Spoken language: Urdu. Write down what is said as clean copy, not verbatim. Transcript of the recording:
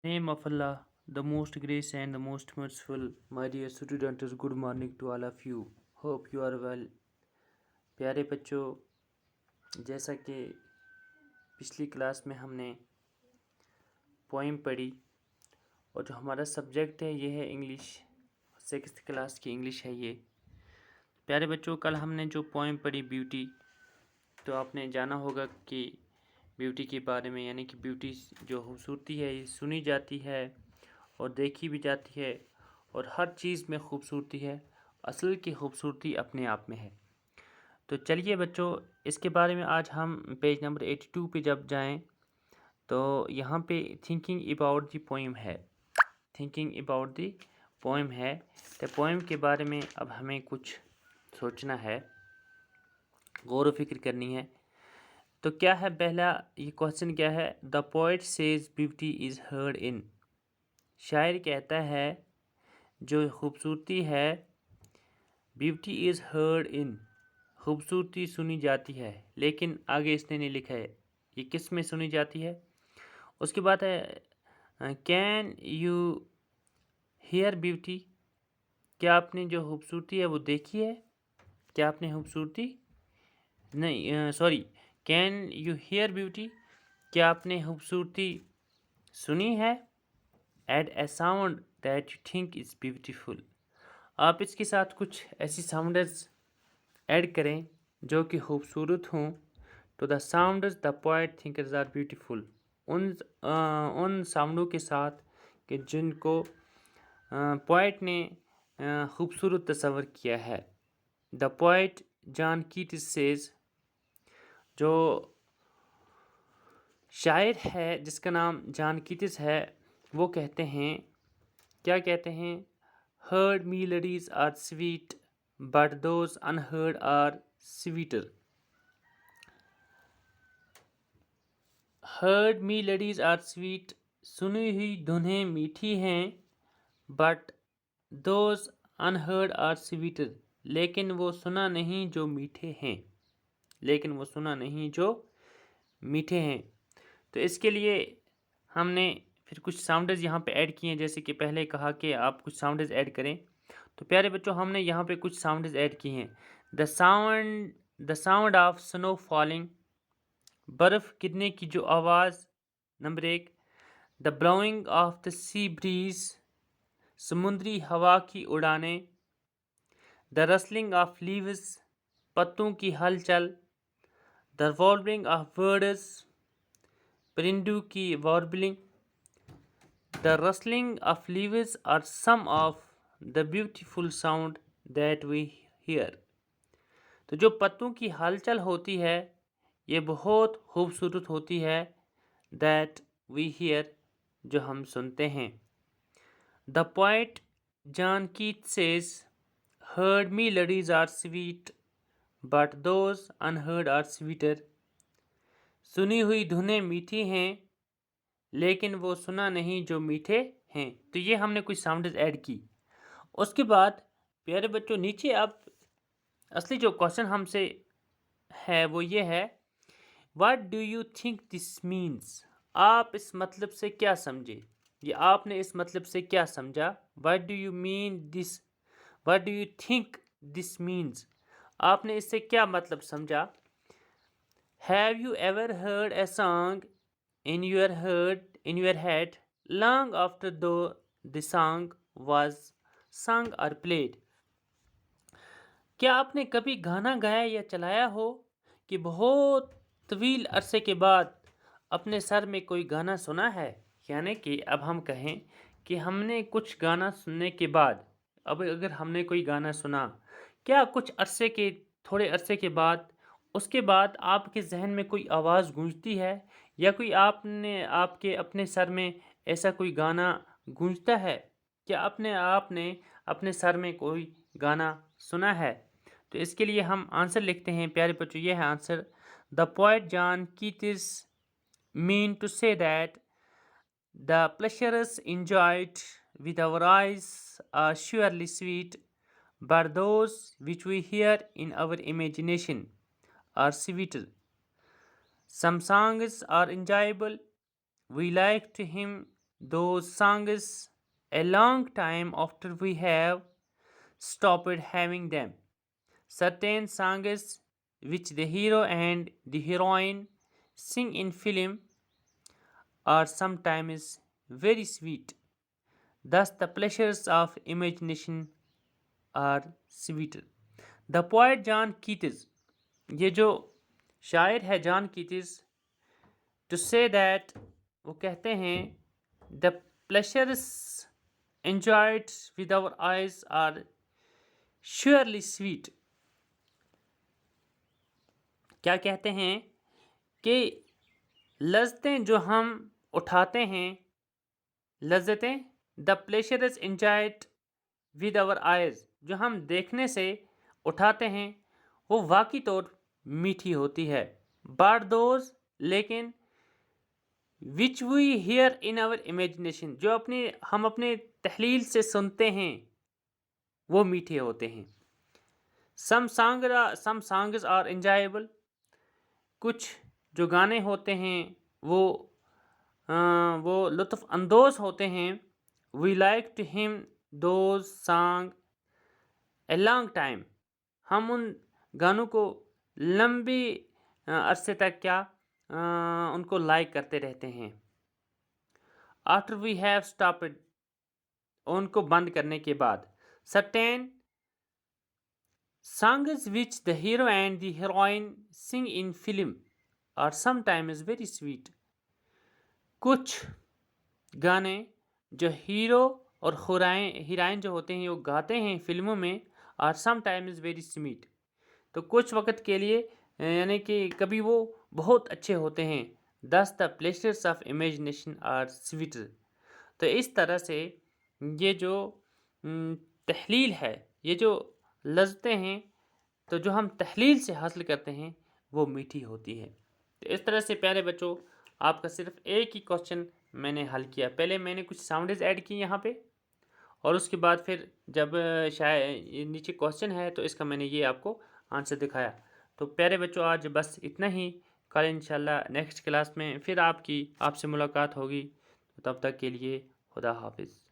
Name of Allah, the most gracious and the most merciful. My dear students, good morning to all of you. Hope you are well. پیارے بچوں، جیسا کہ پچھلی کلاس میں ہم نے پوئم پڑھی اور جو ہمارا سبجیکٹ ہے یہ ہے انگلش، 6th کلاس کی انگلش ہے یہ. پیارے بچوں، کل ہم نے جو پوئم پڑھی بیوٹی، تو آپ نے جانا ہوگا کہ بیوٹی کے بارے میں، یعنی کہ بیوٹی جو خوبصورتی ہے یہ سنی جاتی ہے اور دیکھی بھی جاتی ہے، اور ہر چیز میں خوبصورتی ہے، اصل کی خوبصورتی اپنے آپ میں ہے. تو چلیے بچوں، اس کے بارے میں آج ہم پیج نمبر 82 پہ جب جائیں تو یہاں پہ تھنکنگ اباؤٹ دی پوئم ہے. تھنکنگ اباؤٹ دی پوئم ہے. تو پوئم کے بارے میں اب ہمیں کچھ سوچنا ہے، غور و فکر کرنی ہے. تو کیا ہے پہلا یہ کوشچن کیا ہے؟ The poet says beauty is heard in. شاعر کہتا ہے جو خوبصورتی ہے، بیوٹی از ہرڈ ان، خوبصورتی سنی جاتی ہے، لیکن آگے اس نے نہیں لکھا ہے یہ کس میں سنی جاتی ہے. اس کے بعد ہے کین یو ہیئر بیوٹی. کیا آپ نے جو خوبصورتی ہے وہ دیکھی ہے؟ کیا آپ نے خوبصورتی نہیں sorry can you hear beauty, کیا آپ نے خوبصورتی سنی ہے؟ Add a sound that you think is beautiful. آپ اس کے ساتھ کچھ ایسی ساؤنڈز ایڈ کریں جو کہ خوبصورت ہوں. تو the sounds the poet thinkers are beautiful, ان ساؤنڈوں کے ساتھ کہ جن کو پوائٹ نے خوبصورت تصور کیا ہے. دا پوائٹ جان کیٹس سیز، جو شاعر ہے جس کا نام جان کیٹس ہے، وہ کہتے ہیں، کیا کہتے ہیں؟ Heard melodies are sweet but those unheard are sweeter. Heard melodies are sweet, سنی ہوئی دھنیں میٹھی ہیں، but those unheard are sweeter, لیکن وہ سنا نہیں جو میٹھے ہیں، لیکن وہ سنا نہیں جو میٹھے ہیں. تو اس کے لیے ہم نے پھر کچھ ساؤنڈز یہاں پہ ایڈ کیے ہیں، جیسے کہ پہلے کہا کہ آپ کچھ ساؤنڈز ایڈ کریں. تو پیارے بچوں، ہم نے یہاں پہ کچھ ساؤنڈز ایڈ کیے ہیں. The sound of snow falling, برف گرنے کی جو آواز. Number 1. The blowing of the sea breeze, سمندری ہوا کی اڑانے. دا رسلنگ آف لیوز، پتوں کی ہلچل. دا واربلنگ آف برڈز، پرندوں کی warbling. The rustling of leaves are some of the beautiful sound that we hear. تو جو پتوں کی ہلچل ہوتی ہے یہ بہت خوبصورت ہوتی ہے. دیٹ وی ہیئر، جو ہم سنتے ہیں. The poet John Keats says heard melodies are sweet but those unheard are sweeter. سنی ہوئی دھنیں میٹھی ہیں، لیکن وہ سنا نہیں جو میٹھے ہیں. تو یہ ہم نے کچھ ساؤنڈز ایڈ کی. اس کے بعد پیارے بچوں، نیچے اب اصلی جو کوشچن ہم سے ہے وہ یہ ہے، what do you think this means. آپ اس مطلب سے کیا سمجھے، یہ آپ نے اس مطلب سے کیا سمجھا. What do you mean this, what do you think this means, آپ نے اس سے کیا مطلب سمجھا. Have you ever heard a song in your head long after the song was sung or played. کیا آپ نے کبھی گانا گایا یا چلایا ہو کہ بہت طویل عرصے کے بعد اپنے سر میں کوئی گانا سنا ہے؟ یعنی کہ اب ہم کہیں کہ ہم نے کچھ گانا سننے کے بعد، اب اگر ہم نے کوئی گانا سنا، کیا کچھ تھوڑے عرصے کے بعد اس کے بعد آپ کے ذہن میں کوئی آواز گونجتی ہے، یا کوئی آپ کے اپنے سر میں ایسا کوئی گانا گونجتا ہے؟ کیا آپ نے اپنے سر میں کوئی گانا سنا ہے؟ تو اس کے لیے ہم آنسر لکھتے ہیں. پیارے بچوں، یہ ہے answer. The poet John Keats mean to say that the pleasures enjoyed with our eyes are surely sweet, but those which we hear in our imagination are sweeter. Some songs are enjoyable, we like to hymn those songs a long time after we have stopped having them. Certain songs which the hero and the heroine sing in film are sometimes very sweet. Thus, the pleasures of imagination are sweeter. The poet John Keats, یہ جو شاعر ہے جان کیٹس, to say that وہ کہتے ہیں the pleasures enjoyed with our eyes are surely sweet. کیا کہتے ہیں کہ لذتیں جو ہم اٹھاتے ہیں, لذتیں the pleasures enjoyed with our eyes جو ہم دیکھنے سے اٹھاتے ہیں وہ واقعی طور میٹھی ہوتی ہے. but those لیکن which we hear in our imagination جو ہم اپنے تحلیل سے سنتے ہیں وہ میٹھے ہوتے ہیں. some songs are enjoyable, کچھ جو گانے ہوتے ہیں وہ لطف اندوز ہوتے ہیں. we like to him those songs a long time, ہم ان گانوں کو لمبی عرصے تک ان کو لائک کرتے رہتے ہیں. after we have stopped, ان کو بند کرنے کے بعد. certain songs which the hero and the heroine sing in film are sometimes very sweet, کچھ گانے جو ہیرو اور ہیرائن جو ہوتے ہیں وہ گاتے ہیں فلموں میں are sometimes very sweet, تو کچھ وقت کے لیے یعنی کہ کبھی وہ بہت اچھے ہوتے ہیں. thus the pleasures of imagination are sweeter. تو اس طرح سے یہ جو تحلیل ہے, یہ جو لذتیں ہیں تو جو ہم تحلیل سے حاصل کرتے ہیں وہ میٹھی ہوتی ہے. تو اس طرح سے پیارے بچوں آپ کا صرف ایک ہی کوشچن میں نے حل کیا. پہلے میں نے کچھ ساؤنڈز ایڈ کی یہاں پہ اور اس کے بعد پھر جب شاید نیچے کوشچن ہے تو اس کا میں نے یہ آپ کو آنسر دکھایا. تو پیارے بچوں آج بس اتنا ہی. کل انشاءاللہ نیکسٹ کلاس میں پھر آپ سے ملاقات ہوگی. تب تک کے لیے خدا حافظ.